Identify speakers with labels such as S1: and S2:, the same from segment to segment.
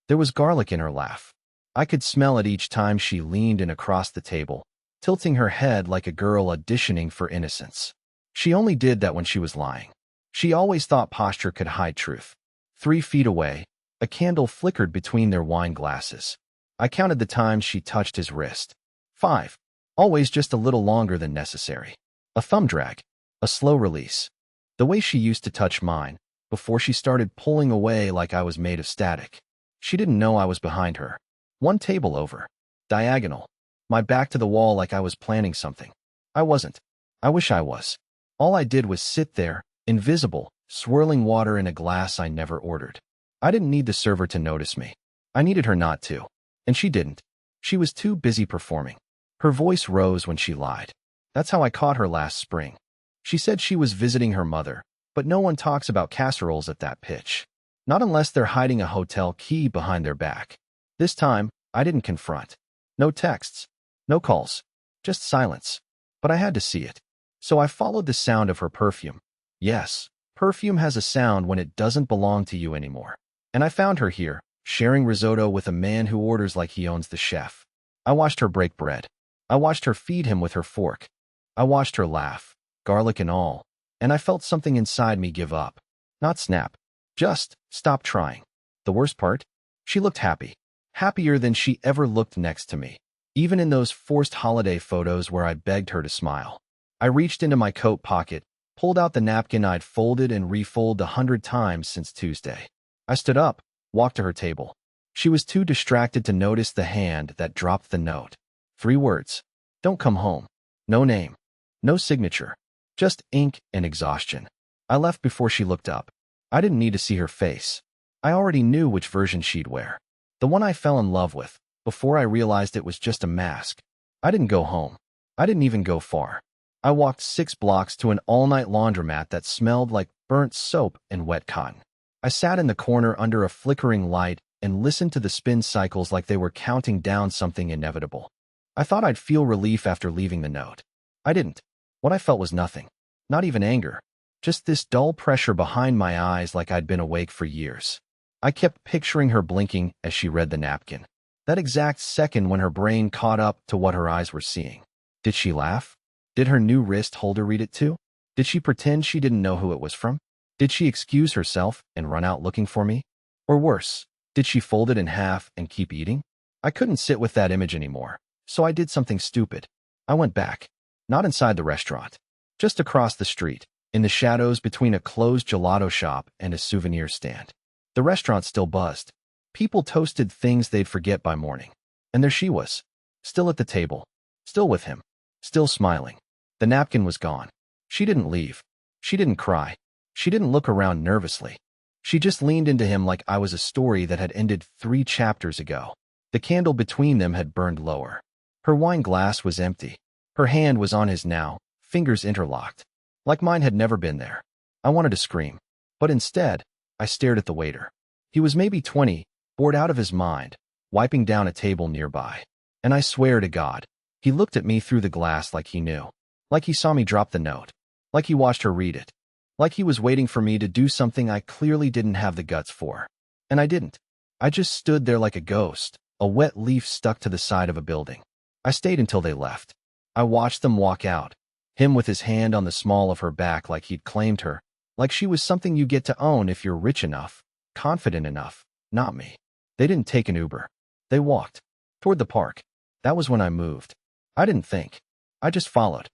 S1: There was garlic in her laugh. I could smell it each time she leaned in across the table, tilting her head like a girl auditioning for innocence. She only did that when she was lying. She always thought posture could hide truth. 3 feet away, a candle flickered between their wine glasses. I counted the times she touched his wrist. 5. Always just a little longer than necessary. A thumb drag. A slow release. The way she used to touch mine, before she started pulling away like I was made of static. She didn't know I was behind her. 1 table over. Diagonal. My back to the wall like I was planning something. I wasn't. I wish I was. All I did was sit there, invisible, swirling water in a glass I never ordered. I didn't need the server to notice me. I needed her not to. And she didn't. She was too busy performing. Her voice rose when she lied. That's how I caught her last spring. She said she was visiting her mother, but no one talks about casseroles at that pitch. Not unless they're hiding a hotel key behind their back. This time, I didn't confront. No texts. No calls. Just silence. But I had to see it. So I followed the sound of her perfume. Yes, perfume has a sound when it doesn't belong to you anymore. And I found her here, sharing risotto with a man who orders like he owns the chef. I watched her break bread. I watched her feed him with her fork. I watched her laugh, garlic and all, and I felt something inside me give up. Not snap. Just stop trying. The worst part? She looked happy. Happier than she ever looked next to me. Even in those forced holiday photos where I begged her to smile. I reached into my coat pocket, pulled out the napkin I'd folded and refolded 100 times since Tuesday. I stood up, walked to her table. She was too distracted to notice the hand that dropped the note. 3 words. Don't come home. No name. No signature. Just ink and exhaustion. I left before she looked up. I didn't need to see her face. I already knew which version she'd wear. The one I fell in love with, before I realized it was just a mask. I didn't go home. I didn't even go far. I walked 6 blocks to an all-night laundromat that smelled like burnt soap and wet cotton. I sat in the corner under a flickering light and listened to the spin cycles like they were counting down something inevitable. I thought I'd feel relief after leaving the note. I didn't. What I felt was nothing. Not even anger. Just this dull pressure behind my eyes like I'd been awake for years. I kept picturing her blinking as she read the napkin. That exact second when her brain caught up to what her eyes were seeing. Did she laugh? Did her new wrist holder read it too? Did she pretend she didn't know who it was from? Did she excuse herself and run out looking for me? Or worse, did she fold it in half and keep eating? I couldn't sit with that image anymore, so I did something stupid. I went back. Not inside the restaurant. Just across the street, in the shadows between a closed gelato shop and a souvenir stand. The restaurant still buzzed. People toasted things they'd forget by morning. And there she was, still at the table, still with him, still smiling. The napkin was gone. She didn't leave. She didn't cry. She didn't look around nervously. She just leaned into him like I was a story that had ended 3 chapters ago. The candle between them had burned lower. Her wine glass was empty. Her hand was on his now, fingers interlocked. Like mine had never been there. I wanted to scream. But instead, I stared at the waiter. He was maybe 20, bored out of his mind, wiping down a table nearby. And I swear to God, he looked at me through the glass like he knew. Like he saw me drop the note. Like he watched her read it. Like he was waiting for me to do something I clearly didn't have the guts for. And I didn't. I just stood there like a ghost, a wet leaf stuck to the side of a building. I stayed until they left. I watched them walk out, him with his hand on the small of her back like he'd claimed her, like she was something you get to own if you're rich enough, confident enough, not me. They didn't take an Uber. They walked. Toward the park. That was when I moved. I didn't think. I just followed.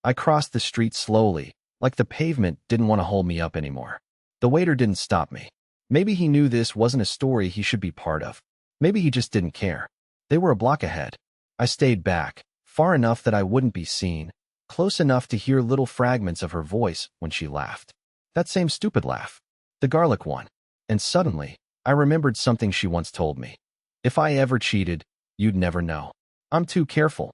S1: I crossed the street slowly, like the pavement didn't want to hold me up anymore. The waiter didn't stop me. Maybe he knew this wasn't a story he should be part of. Maybe he just didn't care. They were a block ahead. I stayed back, far enough that I wouldn't be seen, close enough to hear little fragments of her voice when she laughed. That same stupid laugh. The garlic one. And suddenly, I remembered something she once told me. If I ever cheated, you'd never know. I'm too careful.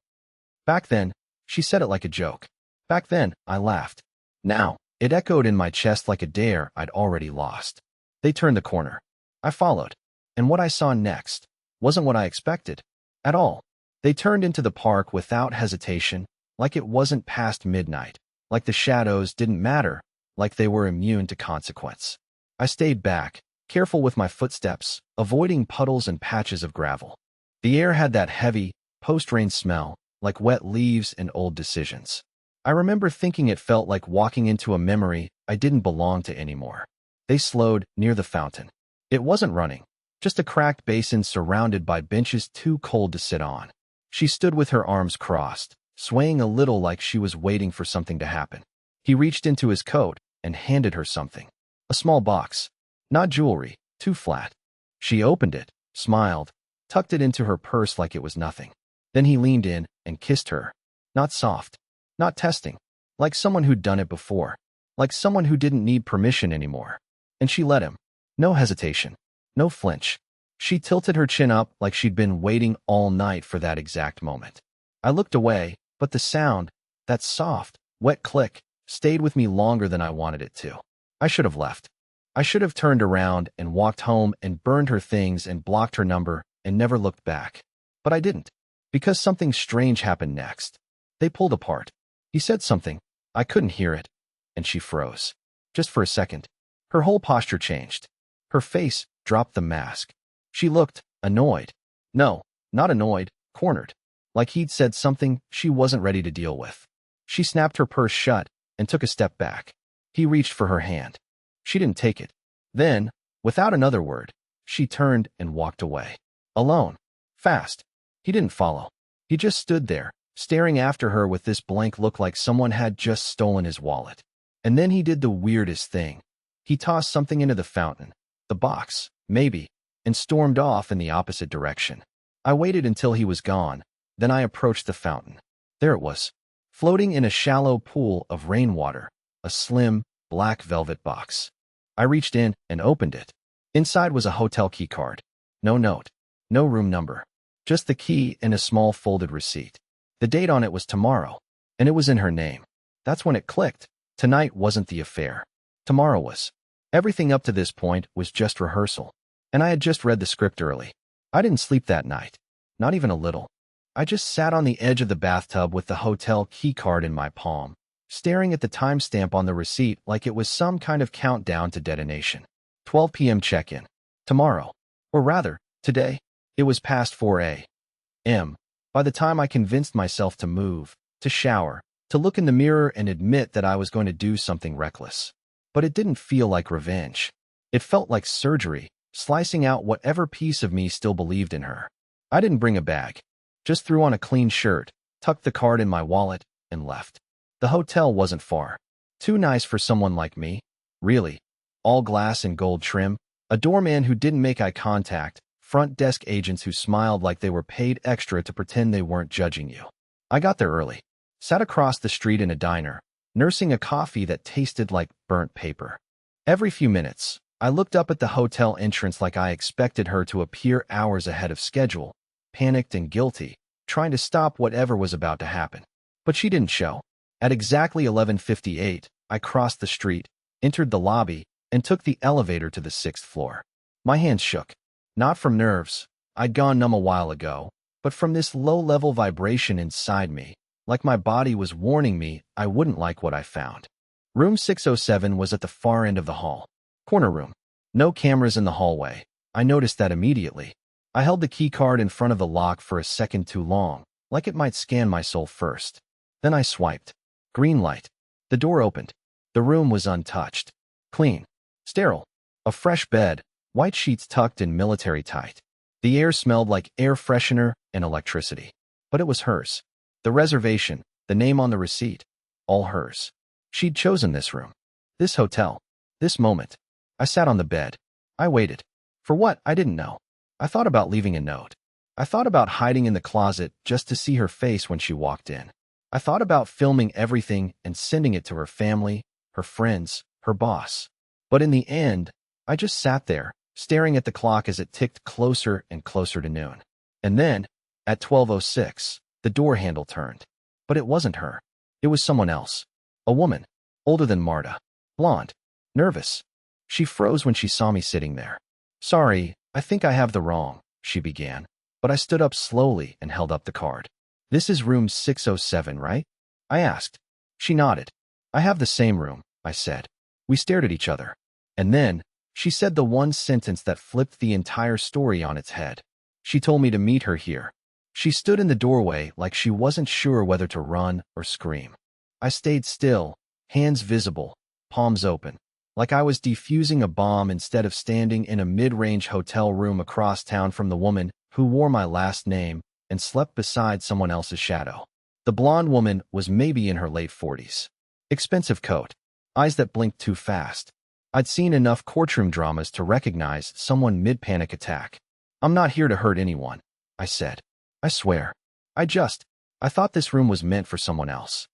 S1: Back then, she said it like a joke. Back then, I laughed. Now, it echoed in my chest like a dare I'd already lost. They turned the corner. I followed. And what I saw next wasn't what I expected. At all. They turned into the park without hesitation, like it wasn't past midnight, like the shadows didn't matter, like they were immune to consequence. I stayed back, careful with my footsteps, avoiding puddles and patches of gravel. The air had that heavy, post-rain smell, like wet leaves and old decisions. I remember thinking it felt like walking into a memory I didn't belong to anymore. They slowed near the fountain. It wasn't running, just a cracked basin surrounded by benches too cold to sit on. She stood with her arms crossed, swaying a little like she was waiting for something to happen. He reached into his coat and handed her something. A small box. Not jewelry, too flat. She opened it, smiled, tucked it into her purse like it was nothing. Then he leaned in and kissed her. Not soft, not testing, like someone who'd done it before, like someone who didn't need permission anymore. And she let him. No hesitation, no flinch. She tilted her chin up like she'd been waiting all night for that exact moment. I looked away, but the sound, that soft, wet click, stayed with me longer than I wanted it to. I should have left. I should have turned around and walked home and burned her things and blocked her number and never looked back. But I didn't, because something strange happened next. They pulled apart. He said something. I couldn't hear it, and she froze. Just for a second. Her whole posture changed. Her face dropped the mask. She looked annoyed. No, not annoyed, cornered. Like he'd said something she wasn't ready to deal with. She snapped her purse shut and took a step back. He reached for her hand. She didn't take it. Then, without another word, she turned and walked away. Alone. Fast. He didn't follow. He just stood there, staring after her with this blank look like someone had just stolen his wallet. And then he did the weirdest thing. He tossed something into the fountain, the box, maybe, and stormed off in the opposite direction. I waited until he was gone, then I approached the fountain. There it was, floating in a shallow pool of rainwater, a slim, black velvet box. I reached in and opened it. Inside was a hotel key card. No note, no room number, just the key and a small folded receipt. The date on it was tomorrow, and it was in her name. That's when it clicked. Tonight wasn't the affair. Tomorrow was. Everything up to this point was just rehearsal, and I had just read the script early. I didn't sleep that night, not even a little. I just sat on the edge of the bathtub with the hotel key card in my palm, staring at the timestamp on the receipt like it was some kind of countdown to detonation. 12 p.m. check-in. Tomorrow. Or rather, today. It was past 4 a.m. By the time I convinced myself to move, to shower, to look in the mirror and admit that I was going to do something reckless. But it didn't feel like revenge. It felt like surgery, slicing out whatever piece of me still believed in her. I didn't bring a bag. Just threw on a clean shirt, tucked the card in my wallet, and left. The hotel wasn't far. Too nice for someone like me. Really. All glass and gold trim, a doorman who didn't make eye contact, front desk agents who smiled like they were paid extra to pretend they weren't judging you. I got there early. Sat across the street in a diner, nursing a coffee that tasted like burnt paper. Every few minutes, I looked up at the hotel entrance like I expected her to appear hours ahead of schedule, panicked and guilty, trying to stop whatever was about to happen. But she didn't show. At exactly 11:58, I crossed the street, entered the lobby, and took the elevator to the 6th floor. My hands shook. Not from nerves. I'd gone numb a while ago, but from this low-level vibration inside me, like my body was warning me I wouldn't like what I found. Room 607 was at the far end of the hall. Corner room. No cameras in the hallway. I noticed that immediately. I held the key card in front of the lock for a second too long, like it might scan my soul first. Then I swiped. Green light. The door opened. The room was untouched. Clean. Sterile. A fresh bed, white sheets tucked in military tight. The air smelled like air freshener and electricity. But it was hers. The reservation, the name on the receipt, all hers. She'd chosen this room, this hotel, this moment. I sat on the bed. I waited. For what? I didn't know. I thought about leaving a note. I thought about hiding in the closet just to see her face when she walked in. I thought about filming everything and sending it to her family, her friends, her boss. But in the end, I just sat there, staring at the clock as it ticked closer and closer to noon. And then, at 12:06, the door handle turned. But it wasn't her. It was someone else. A woman, older than Marta, blonde, nervous. She froze when she saw me sitting there. Sorry, I think I have the wrong, she began, but I stood up slowly and held up the card. This is room 607, right? I asked. She nodded. I have the same room, I said. We stared at each other. And then, She said the one sentence that flipped the entire story on its head. She told me to meet her here. She stood in the doorway like she wasn't sure whether to run or scream. I stayed still, hands visible, palms open, like I was defusing a bomb instead of standing in a mid-range hotel room across town from the woman who wore my last name and slept beside someone else's shadow. The blonde woman was maybe in her late 40s. Expensive coat, eyes that blinked too fast. I'd seen enough courtroom dramas to recognize someone mid-panic attack. "I'm not here to hurt anyone," I said. "I swear. I thought this room was meant for someone else."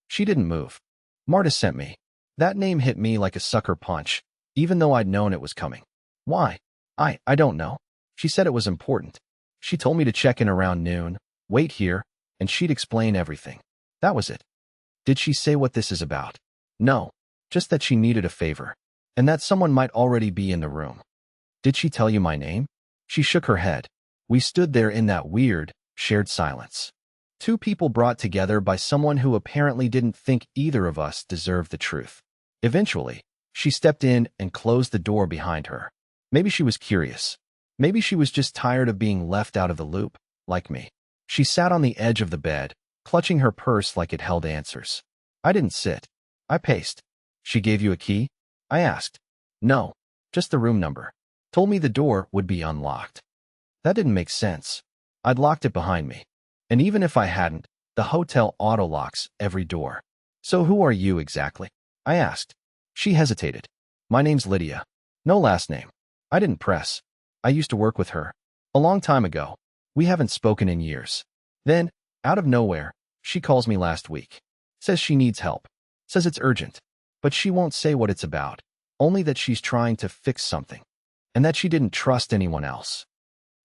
S1: She didn't move. "Marta sent me." That name hit me like a sucker punch, even though I'd known it was coming. "Why?" I don't know. She said it was important. She told me to check in around noon, wait here, and she'd explain everything. That was it. Did she say what this is about? No, just that she needed a favor, and that someone might already be in the room. "Did she tell you my name?" She shook her head. We stood there in that weird, shared silence. Two people brought together by someone who apparently didn't think either of us deserved the truth. Eventually, she stepped in and closed the door behind her. Maybe she was curious. Maybe she was just tired of being left out of the loop, like me. She sat on the edge of the bed, clutching her purse like it held answers. I didn't sit. I paced. "She gave you a key?" I asked. "No, just the room number. Told me the door would be unlocked." That didn't make sense. I'd locked it behind me. And even if I hadn't, the hotel auto-locks every door. "So who are you exactly?" I asked. She hesitated. "My name's Lydia. No last name." I didn't press. "I used to work with her. A long time ago. We haven't spoken in years." Then, out of nowhere, she calls me last week. Says she needs help. Says it's urgent. But she won't say what it's about. Only that she's trying to fix something. And that she didn't trust anyone else.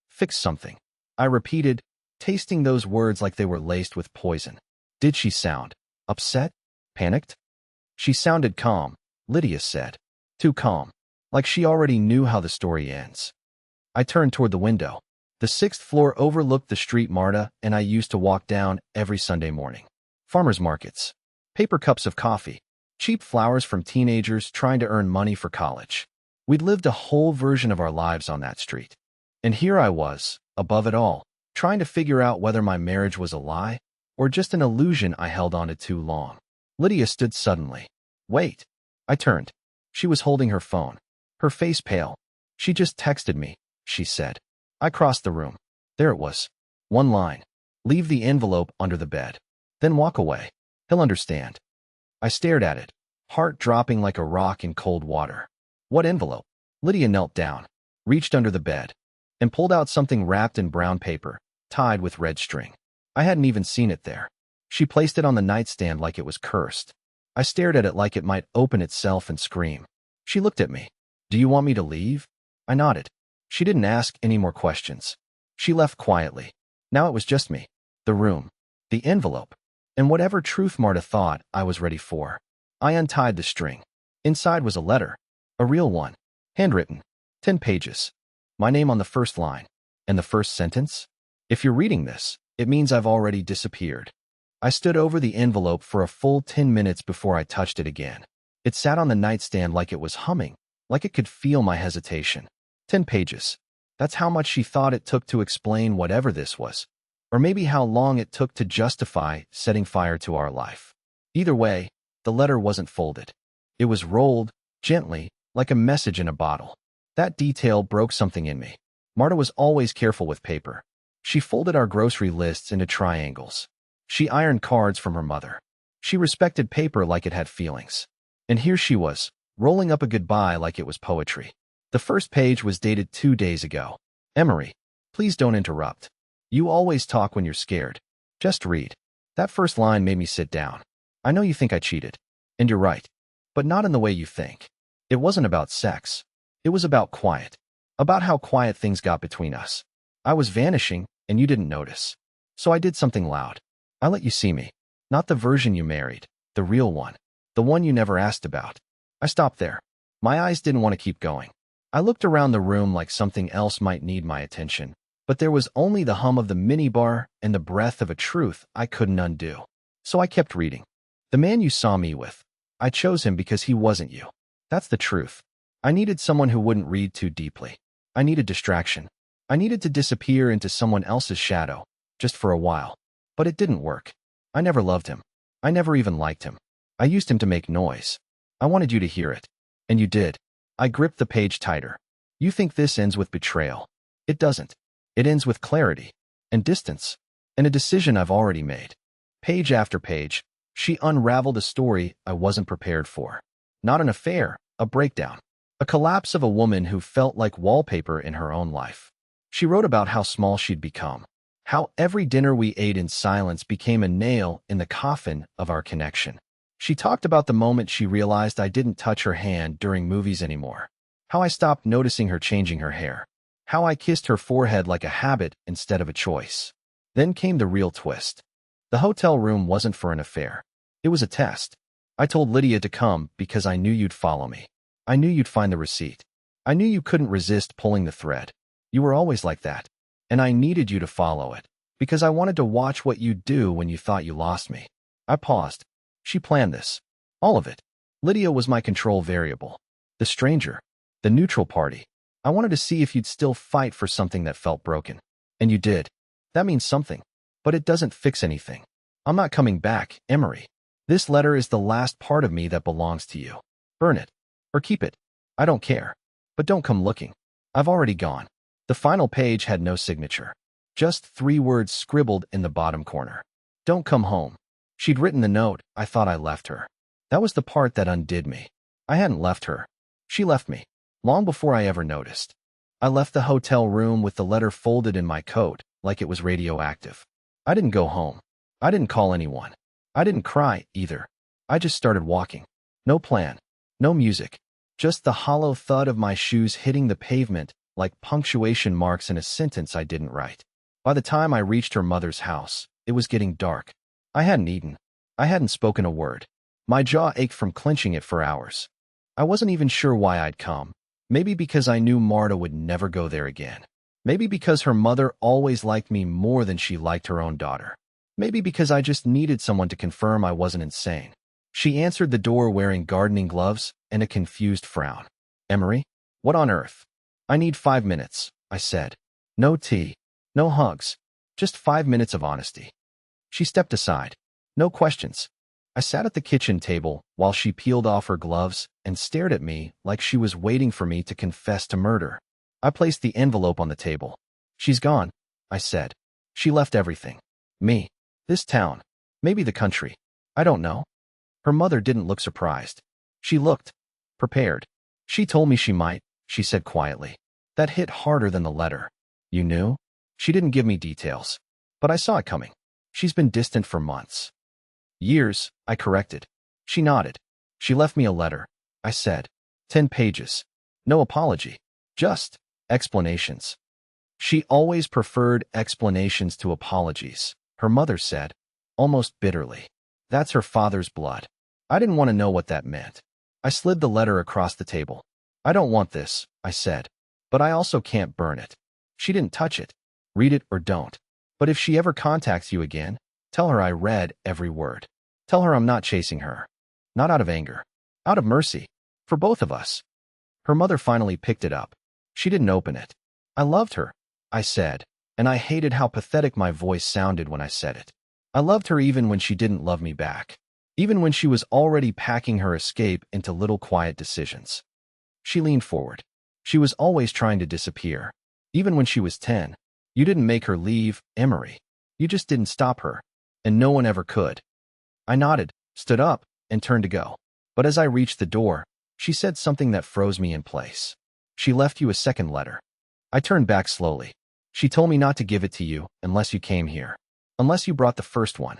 S1: "Fix something," I repeated, tasting those words like they were laced with poison. Did she sound upset? Panicked? She sounded calm, Lydia said. Too calm. Like she already knew how the story ends. I turned toward the window. The 6th floor overlooked the street Marta and I used to walk down every Sunday morning. Farmers markets. Paper cups of coffee. Cheap flowers from teenagers trying to earn money for college. We'd lived a whole version of our lives on that street. And here I was, above it all, trying to figure out whether my marriage was a lie or just an illusion I held onto too long. Lydia stood suddenly. "Wait." I turned. She was holding her phone, her face pale. "She just texted me," she said. I crossed the room. There it was. One line. "Leave the envelope under the bed. Then walk away. He'll understand." I stared at it, heart dropping like a rock in cold water. "What envelope?" Lydia knelt down, reached under the bed, and pulled out something wrapped in brown paper, tied with red string. I hadn't even seen it there. She placed it on the nightstand like it was cursed. I stared at it like it might open itself and scream. She looked at me. "Do you want me to leave?" I nodded. She didn't ask any more questions. She left quietly. Now it was just me, the room, the envelope, and whatever truth Marta thought I was ready for. I untied the string. Inside was a letter, a real one, handwritten, 10 pages. My name on the first line, and the first sentence? "If you're reading this, it means I've already disappeared." I stood over the envelope for a full 10 minutes before I touched it again. It sat on the nightstand like it was humming, like it could feel my hesitation. 10 pages. That's how much she thought it took to explain whatever this was. Or maybe how long it took to justify setting fire to our life. Either way, the letter wasn't folded. It was rolled, gently, like a message in a bottle. That detail broke something in me. Marta was always careful with paper. She folded our grocery lists into triangles. She ironed cards from her mother. She respected paper like it had feelings. And here she was, rolling up a goodbye like it was poetry. The first page was dated 2 days ago. "Emery, please don't interrupt. You always talk when you're scared. Just read." That first line made me sit down. "I know you think I cheated. And you're right. But not in the way you think. It wasn't about sex. It was about quiet. About how quiet things got between us. I was vanishing, and you didn't notice. So I did something loud. I let you see me. Not the version you married. The real one. The one you never asked about." I stopped there. My eyes didn't want to keep going. I looked around the room like something else might need my attention. But there was only the hum of the minibar and the breath of a truth I couldn't undo. So I kept reading. "The man you saw me with. I chose him because he wasn't you. That's the truth. I needed someone who wouldn't read too deeply. I needed distraction. I needed to disappear into someone else's shadow, just for a while. But it didn't work. I never loved him. I never even liked him. I used him to make noise. I wanted you to hear it. And you did. I gripped the page tighter. You think this ends with betrayal. It doesn't. It ends with clarity. And distance. And a decision I've already made. Page after page, she unraveled a story I wasn't prepared for. Not an affair, a breakdown. A collapse of a woman who felt like wallpaper in her own life. She wrote about how small she'd become. How every dinner we ate in silence became a nail in the coffin of our connection. She talked about the moment she realized I didn't touch her hand during movies anymore. How I stopped noticing her changing her hair. How I kissed her forehead like a habit instead of a choice. Then came the real twist. The hotel room wasn't for an affair. It was a test. I told Lydia to come because I knew you'd follow me. I knew you'd find the receipt. I knew you couldn't resist pulling the thread. You were always like that. And I needed you to follow it, because I wanted to watch what you'd do when you thought you lost me. I paused. She planned this. All of it. Lydia was my control variable. The stranger. The neutral party. I wanted to see if you'd still fight for something that felt broken. And you did. That means something. But it doesn't fix anything. I'm not coming back, Emery. This letter is the last part of me that belongs to you. Burn it. Or keep it. I don't care. But don't come looking. I've already gone. The final page had no signature. Just 3 words scribbled in the bottom corner. Don't come home. She'd written the note. I thought I left her. That was the part that undid me. I hadn't left her. She left me. Long before I ever noticed. I left the hotel room with the letter folded in my coat, like it was radioactive. I didn't go home. I didn't call anyone. I didn't cry, either. I just started walking. No plan. No music. Just the hollow thud of my shoes hitting the pavement, like punctuation marks in a sentence I didn't write. By the time I reached her mother's house, it was getting dark. I hadn't eaten. I hadn't spoken a word. My jaw ached from clenching it for hours. I wasn't even sure why I'd come. Maybe because I knew Marta would never go there again. Maybe because her mother always liked me more than she liked her own daughter. Maybe because I just needed someone to confirm I wasn't insane. She answered the door wearing gardening gloves and a confused frown. Emery? What on earth? I need 5 minutes, I said. No tea. No hugs. Just 5 minutes of honesty. She stepped aside. No questions. I sat at the kitchen table while she peeled off her gloves and stared at me like she was waiting for me to confess to murder. I placed the envelope on the table. She's gone, I said. She left everything. Me. This town. Maybe the country. I don't know. Her mother didn't look surprised. She looked prepared. She told me she might, she said quietly. That hit harder than the letter. You knew? She didn't give me details. But I saw it coming. She's been distant for months. Years, I corrected. She nodded. She left me a letter, I said. 10 pages. No apology. Just explanations. She always preferred explanations to apologies, her mother said, almost bitterly. That's her father's blood. I didn't want to know what that meant. I slid the letter across the table. I don't want this, I said. But I also can't burn it. She didn't touch it. Read it or don't. But if she ever contacts you again, tell her I read every word. Tell her I'm not chasing her. Not out of anger. Out of mercy. For both of us. Her mother finally picked it up. She didn't open it. I loved her, I said, and I hated how pathetic my voice sounded when I said it. I loved her even when she didn't love me back. Even when she was already packing her escape into little quiet decisions. She leaned forward. She was always trying to disappear. Even when she was 10. You didn't make her leave, Emery. You just didn't stop her. And no one ever could. I nodded, stood up, and turned to go. But as I reached the door, she said something that froze me in place. She left you a second letter. I turned back slowly. She told me not to give it to you unless you came here. Unless you brought the first one.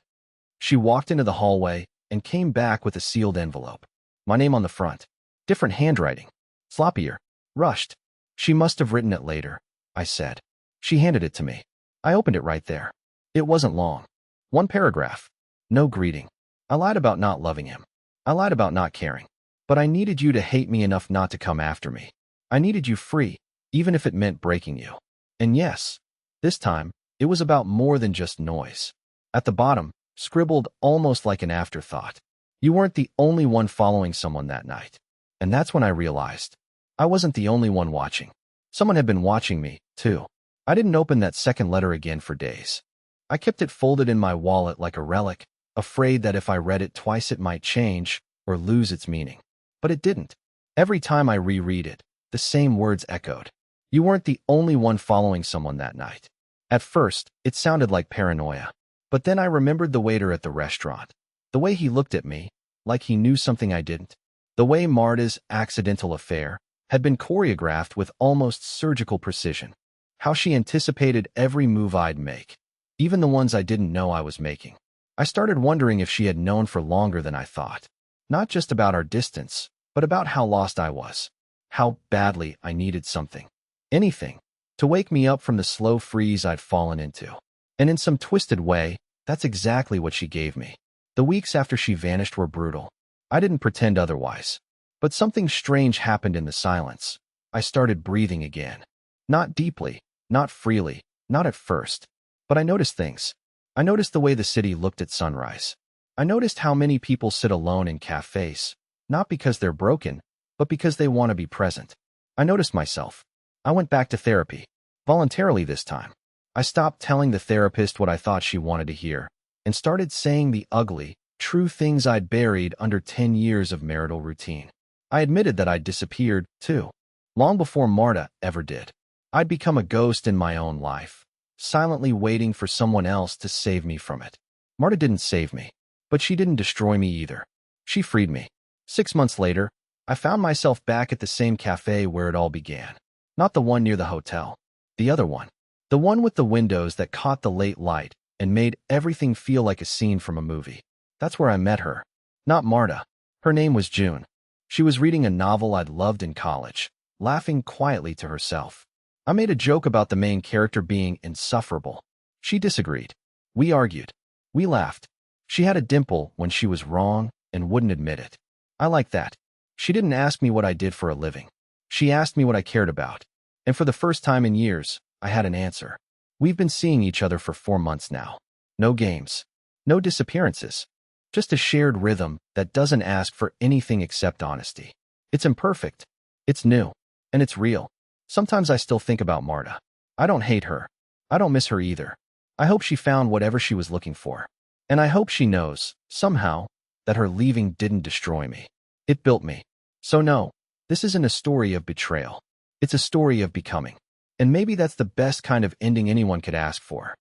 S1: She walked into the hallway and came back with a sealed envelope. My name on the front. Different handwriting. Sloppier. Rushed. She must have written it later, I said. She handed it to me. I opened it right there. It wasn't long. 1 paragraph. No greeting. I lied about not loving him. I lied about not caring. But I needed you to hate me enough not to come after me. I needed you free, even if it meant breaking you. And yes, this time, it was about more than just noise. At the bottom, scribbled almost like an afterthought. You weren't the only one following someone that night. And that's when I realized. I wasn't the only one watching. Someone had been watching me, too. I didn't open that second letter again for days. I kept it folded in my wallet like a relic, afraid that if I read it twice it might change or lose its meaning. But it didn't. Every time I reread it, the same words echoed. You weren't the only one following someone that night. At first, it sounded like paranoia. But then I remembered the waiter at the restaurant. The way he looked at me, like he knew something I didn't. The way Marta's accidental affair had been choreographed with almost surgical precision. How she anticipated every move I'd make, even the ones I didn't know I was making. I started wondering if she had known for longer than I thought. Not just about our distance, but about how lost I was. How badly I needed something. Anything. To wake me up from the slow freeze I'd fallen into. And in some twisted way, that's exactly what she gave me. The weeks after she vanished were brutal. I didn't pretend otherwise. But something strange happened in the silence. I started breathing again. Not deeply, not freely, not at first. But I noticed things. I noticed the way the city looked at sunrise. I noticed how many people sit alone in cafes, not because they're broken, but because they want to be present. I noticed myself. I went back to therapy. Voluntarily this time. I stopped telling the therapist what I thought she wanted to hear, and started saying the ugly, true things I'd buried under 10 years of marital routine. I admitted that I'd disappeared, too. Long before Marta ever did. I'd become a ghost in my own life, silently waiting for someone else to save me from it. Marta didn't save me, but she didn't destroy me either. She freed me. 6 months later, I found myself back at the same cafe where it all began. Not the one near the hotel. The other one. The one with the windows that caught the late light and made everything feel like a scene from a movie. That's where I met her. Not Marta. Her name was June. She was reading a novel I'd loved in college, laughing quietly to herself. I made a joke about the main character being insufferable. She disagreed. We argued. We laughed. She had a dimple when she was wrong and wouldn't admit it. I liked that. She didn't ask me what I did for a living. She asked me what I cared about. And for the first time in years, I had an answer. We've been seeing each other for 4 months now. No games. No disappearances. Just a shared rhythm that doesn't ask for anything except honesty. It's imperfect. It's new. And it's real. Sometimes I still think about Marta. I don't hate her. I don't miss her either. I hope she found whatever she was looking for. And I hope she knows, somehow, that her leaving didn't destroy me. It built me. So no, this isn't a story of betrayal. It's a story of becoming. And maybe that's the best kind of ending anyone could ask for.